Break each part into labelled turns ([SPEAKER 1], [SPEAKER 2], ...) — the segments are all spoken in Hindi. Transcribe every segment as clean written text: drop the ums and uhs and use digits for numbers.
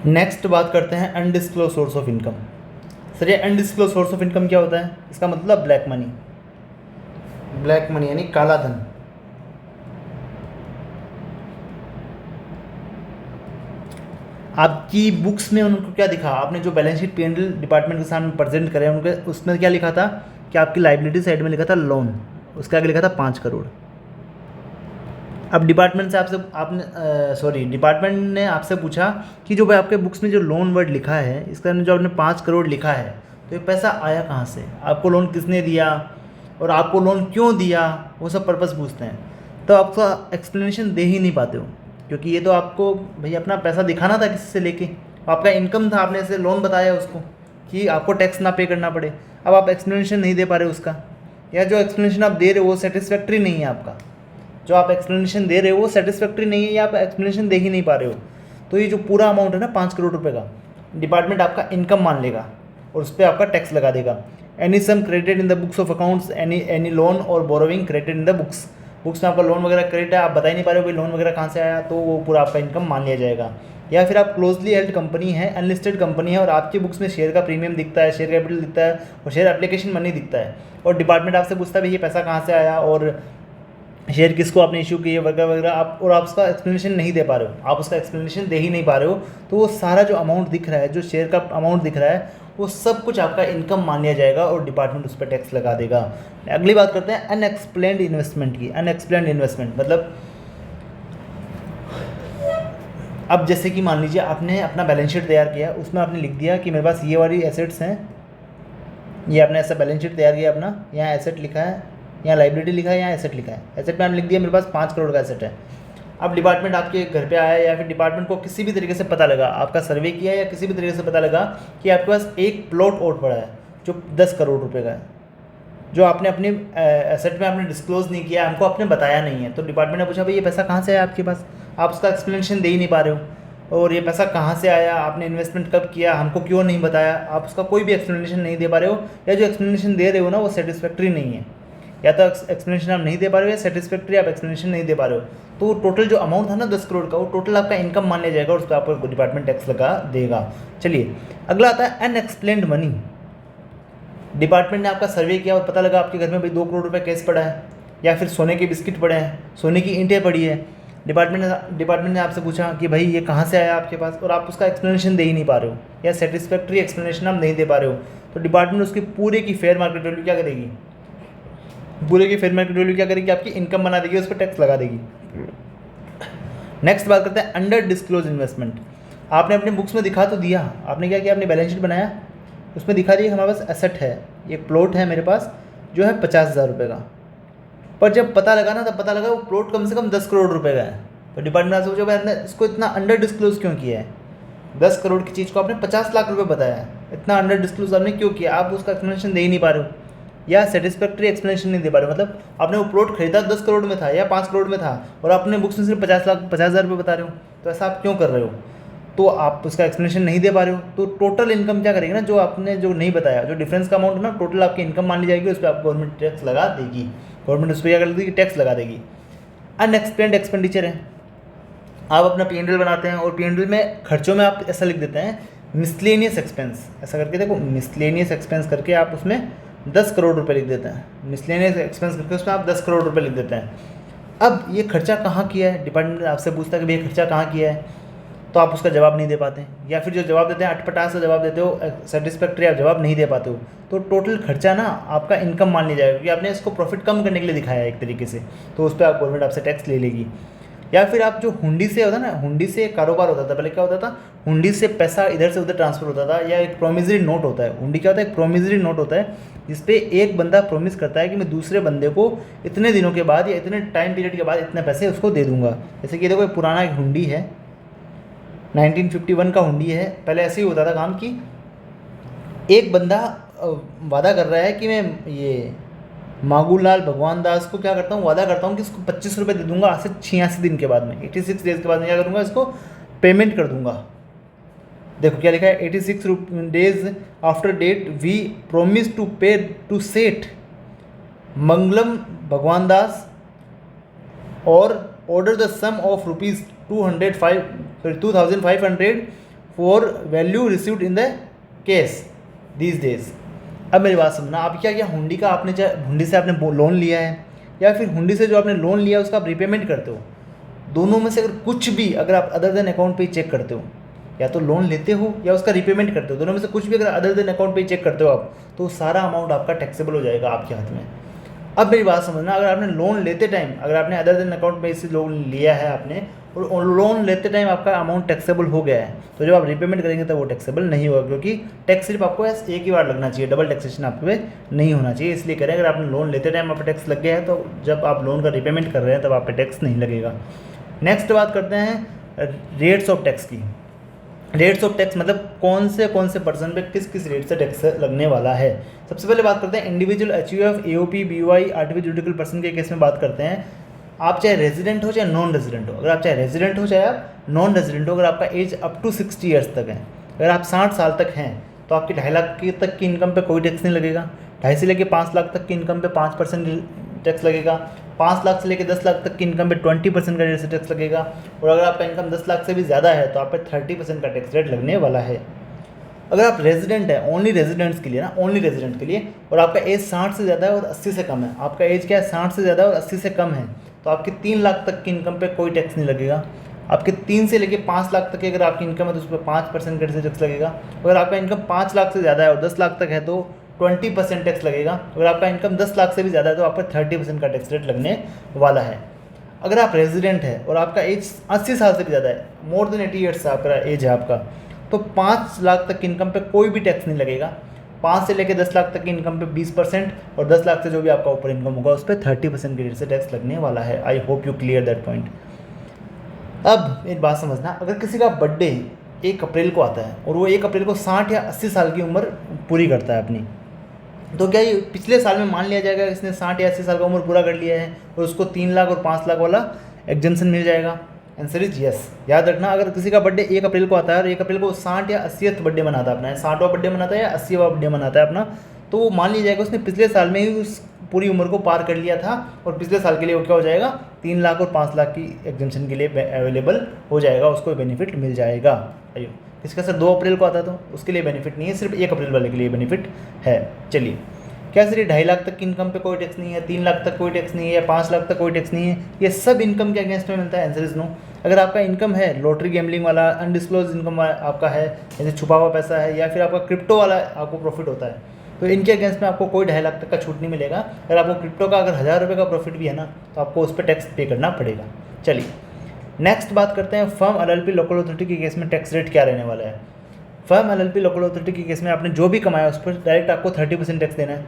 [SPEAKER 1] नेक्स्ट बात करते हैं undisclosed source of income. Sir ये अनडिस्क्लोज सोर्स ऑफ इनकम क्या होता है? इसका मतलब ब्लैक मनी। ब्लैक मनी यानी काला धन। आपकी बुक्स में उनको क्या दिखा? आपने जो बैलेंस शीट P&L डिपार्टमेंट के सामने प्रेजेंट करे उनके उसमें क्या लिखा था कि आपकी लाइबिलिटी साइड में लिखा था लोन, उसके आगे लिखा था 5 करोड़। अब डिपार्टमेंट से डिपार्टमेंट ने आपसे पूछा कि जो भाई आपके बुक्स में जो लोन वर्ड लिखा है इसका जो आपने 5 करोड़ लिखा है तो ये पैसा आया कहाँ से, आपको लोन किसने दिया और आपको लोन क्यों दिया, वो सब पर्पस पूछते हैं। तो आपका एक्सप्लेनेशन दे ही नहीं पाते हो, क्योंकि ये तो आपको भाई अपना पैसा दिखाना था किसी से लेके, आपका इनकम था, आपने ऐसे लोन बताया उसको कि आपको टैक्स ना पे करना पड़े। अब आप एक्सप्लेनेशन नहीं दे पा रहे उसका, या जो एक्सप्लेनेशन आप दे रहे हो वो सेटिस्फैक्ट्री नहीं है। आपका जो आप एक्सप्लेनेशन दे रहे हो वो सेटिस्फैक्ट्री नहीं है, या आप एक्सप्लेनेशन दे ही नहीं पा रहे हो। तो ये जो पूरा अमाउंट है ना 5 करोड़ रुपए का, डिपार्टमेंट आपका इनकम मान लेगा और उस पर आपका टैक्स लगा देगा। Any sum credit in the books of accounts, any loan और borrowing credit in the books में आपका लोन वगैरह क्रेडिट है, आप बता ही नहीं पा रहे हो भाई लोन वगैरह कहाँ से आया, तो वो पूरा आपका इनकम मान लिया जाएगा। या फिर आप क्लोजली हेल्ड कंपनी है, अनलिस्टेड कंपनी है और आपकी बुक्स में शेयर का प्रीमियम दिखता है, शेयर कैपिटल दिखता है और शेयर एप्लीकेशन मनी दिखता है, और डिपार्टमेंट आपसे पूछता है भाई ये पैसा कहाँ से आया और शेयर किसको आपने इशू किए वगैरह वगैरह, आप उसका एक्सप्लेनेशन नहीं दे पा रहे हो, आप उसका एक्सप्लेनेशन दे ही नहीं पा रहे हो, तो वो सारा जो अमाउंट दिख रहा है, जो शेयर का अमाउंट दिख रहा है, वो सब कुछ आपका इनकम मान लिया जाएगा और डिपार्टमेंट उस पर टैक्स लगा देगा। अगली बात करते हैं अनएक्सप्लेन्ड इन्वेस्टमेंट की। अनएक्सप्लेन्ड इन्वेस्टमेंट मतलब अब जैसे कि मान लीजिए आपने अपना बैलेंस शीट तैयार किया, उसमें आपने लिख दिया कि मेरे पास ये वाली एसेट्स हैं, ये आपने ऐसा बैलेंस शीट तैयार किया अपना, यहाँ एसेट लिखा है, यहाँ लाइबिलिटी लिखा है, यहाँ एसेट लिखा है। एसेट में आपने लिख दिया मेरे पास 5 करोड़ का एसेट है। अब डिपार्टमेंट आपके घर पे आया या फिर डिपार्टमेंट को किसी भी तरीके से पता लगा, आपका सर्वे किया या किसी भी तरीके से पता लगा कि आपके पास एक प्लॉट और पड़ा है जो 10 करोड़ रुपए का है, जो आपने अपने एसेट में आपने डिस्क्लोज नहीं किया, हमको आपने बताया नहीं है। तो डिपार्टमेंट ने पूछा भाई ये पैसा कहाँ से आया आपके पास, आप उसका एक्सप्लेनेशन दे ही नहीं पा रहे हो, और ये पैसा कहाँ से आया, आपने इन्वेस्टमेंट कब किया, हमको क्यों नहीं बताया, आप उसका कोई भी एक्सप्लेनेशन नहीं दे पा रहे हो, या जो एक्सप्लेनेशन दे रहे हो ना वो सेटिस्फैक्ट्री नहीं है, या तो एक्सप्लेनेशन आप नहीं दे पा रहे हो या सेटिस्फैक्ट्री आप एक्सप्लेनेशन नहीं दे पा रहे हो। तो टोटल जो अमाउंट था ना 10 करोड़ का, वो टोटल आपका इनकम मान लिया जाएगा और उस पर आपको डिपार्टमेंट टैक्स लगा देगा। चलिए अगला आता है अनएक्सप्लेन्ड मनी। डिपार्टमेंट ने आपका सर्वे किया और पता लगा आपके घर में भाई 2 करोड़ रुपये कैश पड़ा है, या फिर सोने के बिस्किट पड़े हैं, सोने की ईंटें पड़ी है। डिपार्टमेंट ने आपसे पूछा कि भाई ये कहाँ से आया आपके पास, और आप उसका एक्सप्लेनेशन दे ही नहीं पा रहे हो, या सेटिस्फैक्ट्री एक्सप्लेनेशन आप नहीं दे पा रहे हो। तो डिपार्टमेंट उसकी पूरे की फेयर मार्केट वैल्यू क्या करेगी, पूरे की फेयर मार्केट वैल्यू क्या करेगी, आपकी इनकम बना देगी, उस पर टैक्स लगा देगी। नेक्स्ट बात करते हैं अंडर डिस्क्लोज इन्वेस्टमेंट। आपने अपने बुक्स में दिखा तो दिया, आपने क्या किया, आपने बैलेंस शीट बनाया, उसमें दिखा दिया हमारे पास एसेट है, एक प्लॉट है मेरे पास जो है 50,000 रुपये का, पर जब पता लगा ना तब पता लगा वो प्लॉट कम से कम 10 करोड़ रुपए का है। तो डिपार्टमेंट से पूछा भाई आपने इसको इतना अंडर डिस्क्लोज क्यों किया है, 10 करोड़ की चीज़ को आपने 50 लाख रुपए बताया है, इतना अंडर डिस्क्लोज आपने क्यों किया, आप उसका एक्सप्लेनेशन दे ही नहीं पा रहे हो, या सेटिस्फैक्ट्री एक्सप्लेनेशन नहीं दे पा रहे हो। मतलब आपने वो प्लॉट खरीदा 10 करोड़ में था या 5 करोड़ में था और आपने बुक्स में सिर्फ 50,000 रुपये बता रहे हो, तो ऐसा आप क्यों कर रहे हो, तो आप उसका एक्सप्लेनेशन नहीं दे पा रहे हो। तो टोटल इनकम क्या करेगी ना, जो आपने जो नहीं बताया, जो डिफरेंस का अमाउंट है ना, टोटल आपकी इनकम मान ली जाएगी, उस पर आप गवर्नमेंट टैक्स लगा देगी, गवर्नमेंट उस पर क्या कर देगी, टैक्स लगा देगी। अनएक्सप्लेन्ड एक्सपेंडिचर है, आप अपना P&L बनाते हैं और P&L में खर्चों में आप ऐसा लिख देते हैं मिसलेनियस एक्सपेंस, ऐसा करके देखो मिसलेनियस एक्सपेंस करके आप उसमें 10 करोड़ रुपए लिख देते हैं, मिसलेनियस एक्सपेंस करके उसमें आप 10 करोड़ रुपए लिख देते हैं। अब ये खर्चा कहाँ किया है, डिपार्टमेंट आपसे पूछता है कि भाई ये खर्चा कहाँ किया है, तो आप उसका जवाब नहीं दे पाते, या फिर जो जवाब देते हैं अटपटा सा जवाब देते हो, सेटिस्फैक्ट्री आप जवाब नहीं दे पाते हो, तो टोटल खर्चा ना आपका इनकम मान लिया जाएगा, क्योंकि आपने इसको प्रॉफिट कम करने के लिए दिखाया है एक तरीके से, तो उस पर आप गवर्नमेंट आपसे टैक्स ले लेगी। या फिर आप जो हुंडी से होता ना, हुंडी से कारोबार होता था, पहले क्या होता था, हुंडी से पैसा इधर से उधर ट्रांसफर होता था, या एक प्रोमिसरी नोट होता है, हुंडी क्या होता है, एक प्रोमिसरी नोट होता है जिसपे एक बंदा प्रॉमिस करता है कि मैं दूसरे बंदे को इतने दिनों के बाद या इतने टाइम पीरियड के बाद इतने पैसे उसको दे दूंगा। जैसे कि देखो पुराना एक हुंडी है, 1951 का हुंडी है। पहले ऐसे ही होता था काम कि एक बंदा वादा कर रहा है कि मैं ये मांगूलाल भगवान दास को क्या करता हूँ, वादा करता हूँ कि इसको 25 रुपये दे दूंगा आज से 86 दिन के बाद में, 86 डेज के बाद में क्या करूँगा, इसको पेमेंट कर दूंगा। देखो क्या लिखा है, 86 days after date we promise to pay to Seth Mangalam Bhagwan Das और order the sum of ₹2500 for value received in the case these days. अब मेरी बात समझना, आप क्या क्या हुंडी का आपने हुंडी से आपने लोन लिया है या फिर हुंडी से जो आपने लोन लिया है उसका आप रिपेमेंट करते हो, दोनों में से अगर कुछ भी अगर आप अदर देन अकाउंट पे चेक करते हो, या तो लोन लेते हो या उसका रिपेमेंट करते हो, दोनों में से कुछ भी अगर अदर देन अकाउंट पे चेक करते हो आप, तो सारा अमाउंट आपका टैक्सेबल हो जाएगा आपके हाथ में। अब मेरी बात समझना, अगर आपने लोन लेते टाइम, अगर आपने अदर देन अकाउंट पे से लोन लिया है आपने और लोन लेते टाइम आपका अमाउंट टैक्सेबल हो गया है, तो जब आप रिपेमेंट करेंगे तो वो टैक्सेबल नहीं होगा, क्योंकि टैक्स सिर्फ आपको एक ही बार लगना चाहिए, डबल टैक्सेशन आप पे नहीं होना चाहिए। इसलिए करें, अगर आपने लोन लेते टाइम आप पे टैक्स लग गया है तो जब आप लोन का रिपेमेंट कर रहे हैं तब आप पे टैक्स नहीं लगेगा। नेक्स्ट बात करते हैं रेट्स ऑफ टैक्स की। रेट्स ऑफ टैक्स मतलब कौन से पर्सन पे किस किस रेट से टैक्स लगने वाला है। सबसे पहले बात करते हैं individual HUF, AOP, BY, artificial judicial person के केस में बात करते हैं। आप चाहे रेजिडेंट हो चाहे नॉन रेजिडेंट हो, अगर आप चाहे रेजिडेंट हो चाहे आप नॉन रेजिडेंट हो, अगर आपका एज अप टू 60 ईयर्स तक है, अगर आप 60 साल तक हैं, तो आपकी 2.5 लाख तक की इनकम पे कोई टैक्स नहीं लगेगा। 2.5 से लेकर 5 लाख तक की इनकम पे 5% टैक्स लगेगा। 5 लाख से लेकर 10 लाख तक की इनकम पे 20% का रेट से टैक्स लगेगा। और अगर आपका इनकम 10 लाख से भी ज़्यादा है तो आप पे 30% का टैक्स रेट लगने वाला है। अगर आप रेजिडेंट है, ओनली रेजिडेंट्स के लिए ना, ओनली रेजिडेंट के लिए, और आपका एज 60 से ज़्यादा है और 80 से कम है, आपका एज क्या है 60 से ज़्यादा और 80 से कम है, तो आपकी 3 लाख तक की इनकम पे कोई टैक्स नहीं लगेगा। आपके 3 से लेकर 5 लाख तक की अगर आपकी इनकम है तो उस पर 5% का टैक्स लगेगा। अगर आपका इनकम 5 लाख से ज़्यादा है और 10 लाख तक है तो 20% टैक्स लगेगा। अगर आपका इनकम 10 लाख से भी ज़्यादा है तो आप पर 30% का टैक्स रेट लगने वाला है। अगर आप रेजिडेंट है और आपका एज 80 साल से भी ज़्यादा है, मोर देन 80 ईयर्स आपका एज है आपका, तो 5 लाख तक की इनकम पे कोई भी टैक्स नहीं लगेगा। 5 से लेकर 10 लाख तक की इनकम पे 20% और 10 लाख से जो भी आपका ऊपर इनकम होगा उस पर 30% के रेट से टैक्स लगने वाला है। I hope you clear that point. अब एक बात समझना, अगर किसी का बर्थडे 1 अप्रैल को आता है और वो 1 अप्रैल को 60 या 80 साल की उम्र पूरी करता है अपनी, तो क्या ये पिछले साल में मान लिया जाएगा इसने 60 या 80 साल का उम्र पूरा कर लिया है और उसको 3 लाख और 5 लाख वाला एग्जेम्पशन मिल जाएगा? Answer is yes. याद रखना, अगर किसी का बर्थडे 1 अप्रैल को आता है और 1 अप्रैल को 60 या 80वां बर्थडे मनाता है अपना, 60वां बर्थडे मनाता है या 80वां बर्थडे मनाता है अपना, तो वो मान लिया जाएगा उसने पिछले साल में ही उस पूरी उम्र को पार कर लिया था और पिछले साल के लिए वो क्या हो जाएगा, 3 लाख और 5 लाख की एग्जेम्पशन के लिए अवेलेबल हो जाएगा, उसको बेनिफिट मिल जाएगा। अयो किसका सर 2 अप्रैल को आता तो उसके लिए बेनिफिट नहीं है, सिर्फ 1 अप्रैल वाले के लिए बेनिफिट है। चलिए, क्या सर ये 2.5 लाख तक की इनकम पे कोई टैक्स नहीं है, 3 लाख तक कोई टैक्स नहीं है या 5 लाख तक कोई टैक्स नहीं है, ये सब इनकम के अगेंस्ट में मिलता है? Answer is no. अगर आपका इनकम है लॉटरी गैम्बलिंग वाला, अनडिस्क्लोज इनकम आपका है, जैसे छुपा हुआ पैसा है, या फिर आपका क्रिप्टो वाला आपको प्रॉफिट होता है, तो इनके अगेंस्ट में आपको कोई 2.5 लाख तक का छूट नहीं मिलेगा। अगर आपको क्रिप्टो का अगर 1000 रुपये का प्रॉफिट भी है ना, तो आपको उस पर टैक्स पे करना पड़ेगा। चलिए नेक्स्ट बात करते हैं, फर्म एलएलपी लोकल अथॉरिटी के केस में टैक्स रेट क्या रहने वाला है। फर्म एलएलपी लोकल अथॉरिटी के केस में आपने जो भी कमाया उस पर डायरेक्ट आपको 30% टैक्स देना है,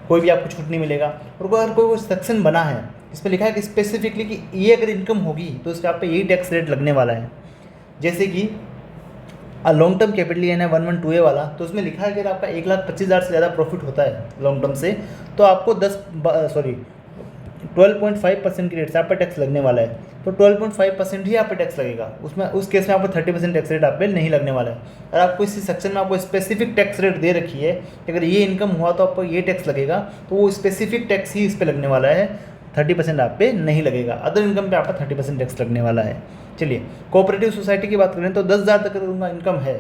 [SPEAKER 1] कोई भी आपको छूट नहीं मिलेगा। और अगर कोई सेक्शन बना है इस पर लिखा है कि स्पेसिफिकली कि ये अगर इनकम होगी तो इस पर आप पे यही टैक्स रेट लगने वाला है। जैसे कि लॉन्ग टर्म कैपिटल गेन है 112A वाला, तो उसमें लिखा है कि अगर आपका 1,25,000 से ज़्यादा प्रॉफिट होता है लॉन्ग टर्म से, तो आपको 12.5% की रेट से आप पे टैक्स लगने वाला है। तो 12.5% ही आप पे टैक्स लगेगा, उसमें उस केस में आपको 30% टैक्स रेट आप पे नहीं लगने वाला है। अगर आपको इसी सेक्शन में आपको स्पेसिफिक टैक्स रेट दे रखी है कि अगर ये इनकम हुआ तो आपको ये टैक्स लगेगा, तो वो स्पेसिफिक टैक्स ही इस पर लगने वाला है, 30% आप पे नहीं लगेगा। अदर इनकम पे आपका 30% टैक्स लगने वाला है। चलिए कोऑपरेटिव सोसाइटी की बात करें तो 10,000 तक अगर उनका इनकम है,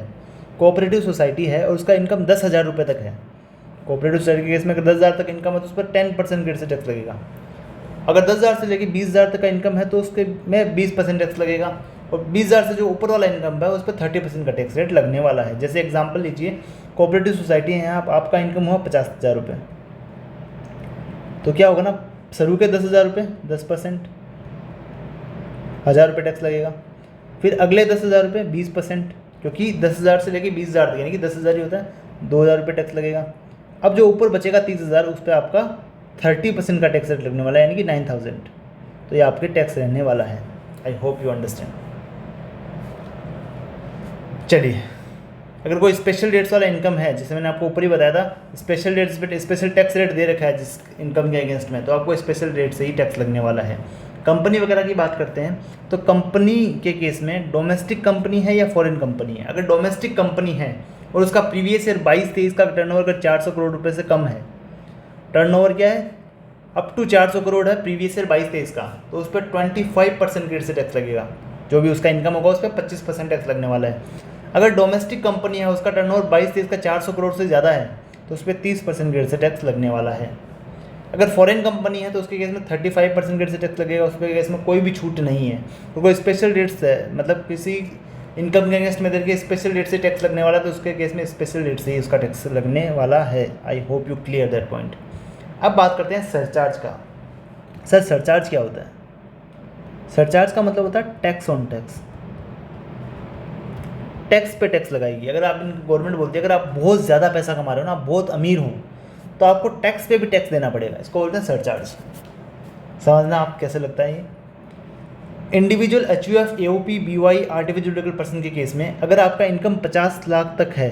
[SPEAKER 1] कोऑपरेटिव सोसाइटी है और उसका इनकम 10,000 रुपये तक है, कोऑपरेटिव सोसाइटी के केस में अगर 10,000 तक इनकम है तो उस पर 10% रेट से टैक्स लगेगा। अगर 10,000 से लेकर 20,000 तक का इनकम है तो उसके में 20% टैक्स लगेगा, और 20,000 से जो ऊपर वाला इनकम है उस पर 30% का टैक्स रेट लगने वाला है। जैसे एग्जांपल लीजिए, कोऑपरेटिव सोसाइटी है, आपका इनकम हुआ 50,000 रुपये, तो क्या होगा ना, शुरू के 10,000 रुपये 10%, 1,000 रुपये टैक्स लगेगा। फिर अगले 10,000 रुपये 20%, क्योंकि 10,000 से लेकर 20,000 तक यानी कि 10,000 ही होता है, 2,000 रुपये टैक्स लगेगा। अब जो ऊपर बचेगा 30,000 उस पर आपका 30% का टैक्स रेट लगने वाला है, यानी कि 9,000, तो ये आपके टैक्स रहने वाला है। I hope you understand. चलिए, अगर कोई स्पेशल रेट्स वाला इनकम है, जैसे मैंने आपको ऊपर ही बताया था, स्पेशल रेट्स पे स्पेशल टैक्स रेट दे रखा है जिस इनकम के अगेंस्ट में, तो आपको स्पेशल रेट से ही टैक्स लगने वाला है। कंपनी वगैरह की बात करते हैं तो कंपनी के केस में डोमेस्टिक कंपनी है या फॉरेन कंपनी है, अगर डोमेस्टिक कंपनी है और उसका प्रीवियस ईयर 22-23 का टर्नओवर अगर 400 करोड़ रुपये से कम है, टर्नओवर क्या है अप टू 400 करोड़ है प्रीवियस ईयर 22-23 का, तो उस पर 25% रेट से टैक्स लगेगा। जो भी उसका इनकम होगा उस पर 25% टैक्स लगने वाला है। अगर डोमेस्टिक कंपनी है, उसका टर्नओवर 22-23 का 400 करोड़ से ज़्यादा है, तो उस पर 30% ग्रेड से टैक्स लगने वाला है। अगर फॉरेन कंपनी है तो उसके केस में 35% ग्रेड से टैक्स लगेगा, उसके केस में कोई भी छूट नहीं है। तो कोई स्पेशल रेट्स है, मतलब किसी इनकम के अगेंस्ट मेथड के स्पेशल रेट से टैक्स लगने वाला है, तो उसके केस में स्पेशल रेट से ही उसका टैक्स लगने वाला है। I hope you clear that point. अब बात करते हैं सरचार्ज का। सर सरचार्ज क्या होता है? सरचार्ज का मतलब होता है टैक्स ऑन टैक्स, टैक्स पे टैक्स लगाएगी। अगर आप गवर्नमेंट बोलती है अगर आप बहुत ज़्यादा पैसा कमा रहे हो ना, आप बहुत अमीर हो, तो आपको टैक्स पे भी टैक्स देना पड़ेगा। इसको बोलते हैं सरचार्ज। समझना आप कैसे लगता है ये। Individual HUF AOP BY artificial legal person के केस में अगर आपका इनकम 50 लाख तक है,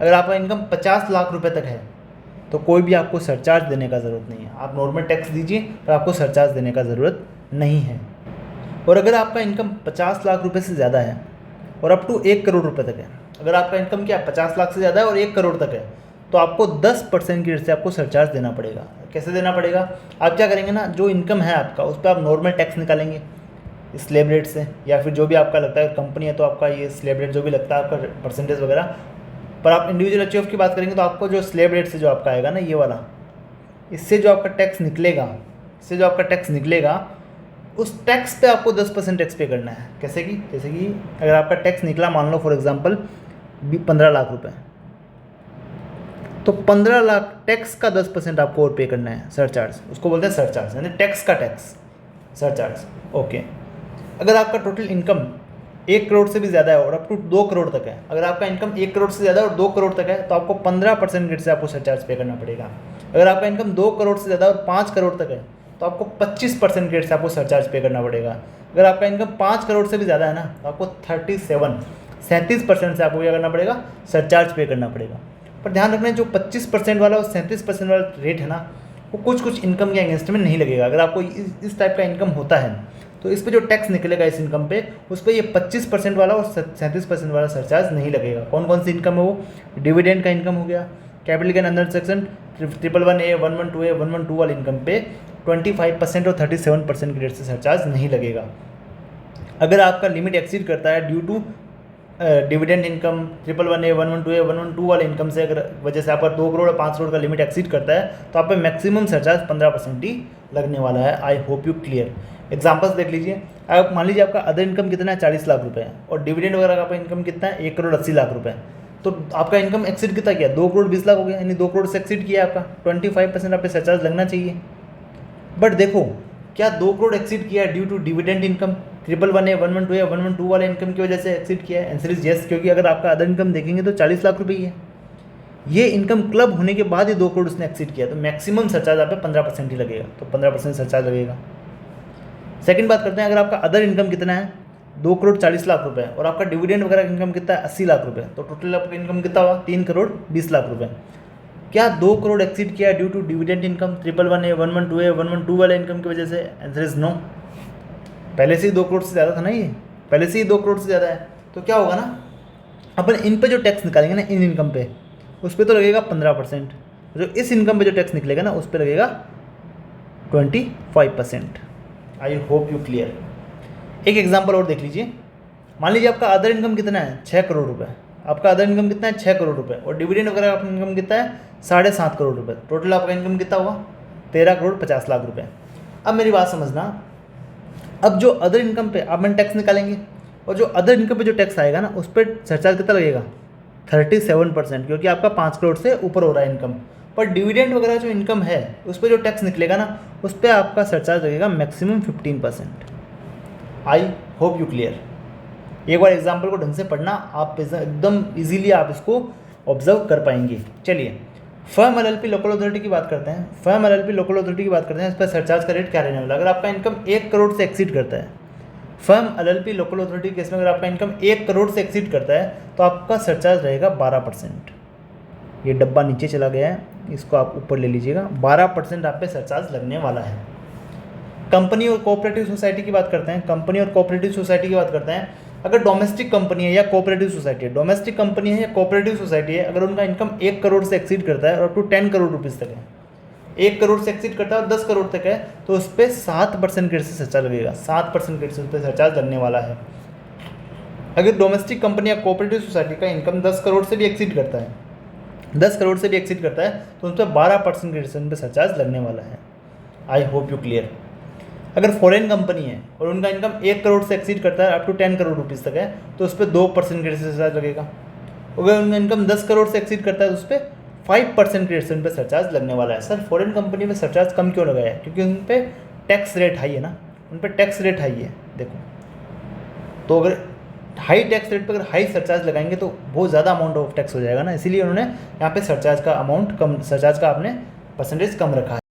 [SPEAKER 1] अगर आपका इनकम 50 लाख रुपए तक है, तो कोई भी आपको सरचार्ज देने का ज़रूरत नहीं है। आप नॉर्मल टैक्स दीजिए पर आपको सरचार्ज देने का ज़रूरत नहीं है। और अगर आपका इनकम 50 लाख रुपए से ज़्यादा है और अप टू 1 करोड़ रुपए तक है, अगर आपका इनकम क्या 50 लाख से ज़्यादा है और 1 करोड़ तक है, तो आपको 10% की रेट से आपको सरचार्ज देना पड़ेगा। कैसे देना पड़ेगा? आप क्या करेंगे ना, जो इनकम है आपका उस पर आप नॉर्मल टैक्स निकालेंगे स्लैब रेट से, या फिर जो भी आपका लगता है, कंपनी है तो आपका ये स्लैब रेट जो भी लगता है आपका परसेंटेज वगैरह। पर आप इंडिविजुअल HUF की बात करेंगे तो आपको जो स्लैब रेट से जो आपका आएगा ना, ये वाला, इससे जो आपका टैक्स निकलेगा, इससे जो आपका टैक्स निकलेगा, उस टैक्स पे आपको 10% टैक्स पे करना है। जैसे कि अगर आपका टैक्स निकला मान लो फॉर एग्जांपल 15 लाख रुपए, तो 15 लाख टैक्स का 10% आपको और पे करना है, सरचार्ज। उसको बोलते हैं सरचार्ज, यानी टैक्स का टैक्स, सरचार्ज। ओके। अगर आपका टोटल इनकम 1 करोड़ से भी ज़्यादा है और अप टू 2 करोड़ तक है, अगर आपका इनकम 1 करोड़ से ज़्यादा और 2 करोड़ तक है, तो आपको 15% रेट से आपको सरचार्ज पे करना पड़ेगा। अगर आपका इनकम 2 करोड़ से ज़्यादा और 5 करोड़ तक है, तो आपको 25% रेट से आपको सरचार्ज पे करना पड़ेगा। अगर आपका इनकम 5 करोड़ से भी ज़्यादा है ना, तो आपको 37% से आपको क्या करना पड़ेगा, सरचार्ज पे करना पड़ेगा। पर ध्यान रखना है, जो 25% वाला और 37% वाला रेट है ना, वो कुछ इनकम के अगेंस्ट में नहीं लगेगा। अगर आपको इस टाइप का इनकम होता है, तो इस पे जो टैक्स निकलेगा इस इनकम पे, उस पर ये 25% वाला और 37% वाला सरचार्ज नहीं लगेगा। कौन कौन सी इनकम है वो? डिविडेंड का इनकम हो गया, capital gain under section 111A 112A 112 वाली इनकम पे 25% और 37% की रेट से सरचार्ज नहीं लगेगा। अगर आपका लिमिट एक्सीड करता है due to dividend income 111A 112A 112 वाले इनकम से, अगर वजह से आपका 2 करोड़ और 5 करोड़ का लिमिट एक्सीड करता है, तो आप पे मैक्सिमम सरचार्ज 15% ही लगने वाला है। I hope you clear. Examples देख लीजिए। आप मान लीजिए आपका अदर इनकम कितना है, 40 लाख रुपए है, और डिविडेंड वगैरह का आपका इनकम कितना है, 1 करोड़ 80 लाख रुपए। तो आपका इनकम एक्सीड कितना किया, 2 करोड़ 20 लाख हो गया, यानी 2 करोड़ से एक्सीड किया आपका, 25% आप पे सरचार्ज लगना चाहिए। बट देखो, क्या 2 करोड़ एक्सीड किया due to dividend income 111A 112A 112 वाले इनकम की वजह से एक्सीड किया है? आंसर इज यस, क्योंकि अगर आपका अदर इनकम देखेंगे तो 40 लाख रुपए ही है। ये इनकम क्लब होने के बाद ही 2 करोड़ उसने एक्सीड किया, तो मैक्सिमम सरचार्ज आप पे 15% ही लगेगा, तो 15% सरचार्ज लगेगा। सेकंड बात करते हैं, अगर आपका अदर इनकम कितना है, 2 करोड़ 40 लाख रुपए, और आपका डिविडेंड वगैरह इनकम कितना है, 80 लाख रुपए, तो टोटल आपका इनकम कितना हुआ, 3 करोड़ 20 लाख रुपए। क्या 2 करोड़ एक्सीड किया due to dividend income 111A 112A 112 वाले इनकम की वजह से? Answer is no. पहले से ही 2 करोड़ से ज़्यादा था ना, ये पहले से ही 2 करोड़ से ज़्यादा है, तो क्या होगा ना, अपन इन पे जो टैक्स निकालेंगे ना, इन इनकम पे, उस पर तो लगेगा 15%, जो इस इनकम पे जो टैक्स निकलेगा ना, उस पर लगेगा 25%। I hope you clear. एक एग्जांपल और देख लीजिए। मान लीजिए आपका अदर इनकम कितना है, 6 करोड़ रुपए। आपका अदर इनकम कितना है, 6 करोड़ रुपए, और डिविडेंड वगैरह आपका इनकम कितना है, 7.5 करोड़ रुपए। टोटल आपका इनकम कितना हुआ, 13 करोड़ 50 लाख रुपए। अब मेरी बात समझना, अब जो अदर इनकम पे आप मैंने टैक्स निकालेंगे, और जो अदर इनकम पे जो टैक्स आएगा ना, उस पर सरचार्ज कितना लगेगा, 37%, क्योंकि आपका 5 करोड़ से ऊपर हो रहा है इनकम। पर डिविडेंड वगैरह जो इनकम है, उस पर जो टैक्स निकलेगा ना, उस पर आपका सरचार्ज लगेगा maximum 15%। I hope you clear. एक बार एग्जाम्पल को ढंग से पढ़ना, आप एकदम इजीली आप इसको ऑब्जर्व कर पाएंगे। चलिए, फर्म LLP लोकल अथॉरिटी की बात करते हैं। फर्म LLP लोकल अथॉरिटी की बात करते हैं, इस पर सरचार्ज का रेट क्या रहने वाला है? अगर आपका इनकम 1 करोड़ से एक्सीड करता है, firm LLP local authority case में अगर आपका इनकम 1 करोड़ से एक्सीड करता है, तो आपका सरचार्ज रहेगा 12%। ये डब्बा नीचे चला गया है, इसको आप ऊपर ले लीजिएगा। 12% आप पे सरचार्ज लगने वाला है। कंपनी और कोऑपरेटिव सोसाइटी की बात करते हैं। कंपनी और कोऑपरेटिव सोसाइटी की बात करते हैं। अगर डोमेस्टिक कंपनी है या कोऑपरेटिव सोसाइटी है, डोमेस्टिक कंपनी है या कोऑपरेटिव सोसाइटी है, अगर उनका इनकम 1 करोड़ से एक्सीड करता है और अप टू 10 करोड़ रुपीज़ तक है, 1 करोड़ से एक्सीड करता है और 10 करोड़ तक है, तो उस पर 7% के से सरचार्ज लगेगा। 7% के से उस पर सरचार्ज लगने वाला है। अगर डोमेस्टिक कंपनी या कोऑपरेटिव सोसाइटी का इनकम 10 करोड़ से भी एक्सीड करता है, 10 करोड़ से भी एक्सीड करता है, तो उन पर 12% के रेट पे सरचार्ज लगने वाला है। I hope you clear. अगर फॉरेन कंपनी है और उनका इनकम 1 करोड़ से एक्सीड करता है, अप टू 10 करोड़ रुपीज़ तक है, तो उस पर 2% के रेट से सरचार्ज लगेगा। अगर उनका इनकम 10 करोड़ से एक्सीड करता है तो उस पर 5% के रेट पे सरचार्ज लगने वाला है। सर फॉरेन कंपनी में सरचार्ज कम क्यों लगाया है? क्योंकि उन पर टैक्स रेट हाई है ना, उन पर टैक्स रेट हाई है। देखो, तो अगर हाई टैक्स रेट पर अगर हाई सरचार्ज लगाएंगे तो बहुत ज़्यादा अमाउंट ऑफ टैक्स हो जाएगा ना, इसीलिए उन्होंने यहाँ पे सरचार्ज का अमाउंट कम, सरचार्ज का आपने परसेंटेज कम रखा है।